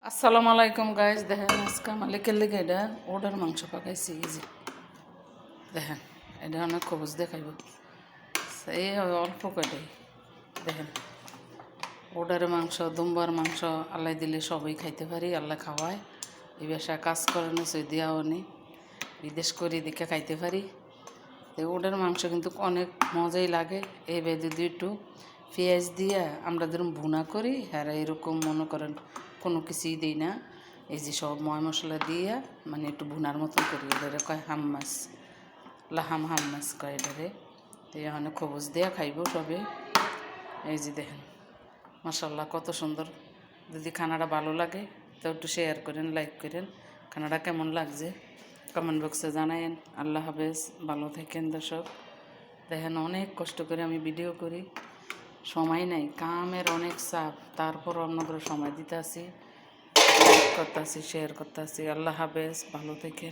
আসসালামু আলাইকুম গাইজ। দেখেন আজকে মালিকের লেগে এটা ওটার মাংস পাকাইছি। ইজি দেখেন, এটা অনেক খবুজ দেখাইব। এই অল্প কটাই দেখেন, ওটার মাংস, দুম্বার মাংস আল্লাহ দিলে সবই খাইতে পারি। আল্লাহ খাওয়ায়। এই বাসায় কাজ করে না, সৌদিয়াও নি, বিদেশ করি দেখে খাইতে পারি। তো ওটার মাংস কিন্তু অনেক মজাই লাগে। এই বেদে একটু পেঁয়াজ দিয়ে আমরা যেরকম ভুনা করি, হ্যাঁ এরকম মনে করেন কোনো কিছুই দিই না। এই যে সব ময় মশলা দিয়ে মানে একটু ভুনার মতন করি। এটারে কয় হাম্মাস, হাম্মাস কয় এটারে। তো এখানে খবুজ দিয়ে খাইব সবে। এই যে দেখেন মাশাল্লাহ কত সুন্দর। যদি খানাটা ভালো লাগে তো একটু শেয়ার করেন, লাইক করেন। খানাটা কেমন লাগছে কমেন্ট বক্সে জানায়েন। আল্লাহ হাফেজ, ভালো থাকেন দর্শক। দেখেন অনেক কষ্ট করে আমি ভিডিও করি, সময় নাই, কামের অনেক চাপ, তারপর অন্য করে সময় দিতে আসি, লাইক করতে আসি, শেয়ার করতে আসি। আল্লাহ হাফেজ, ভালো থাকেন।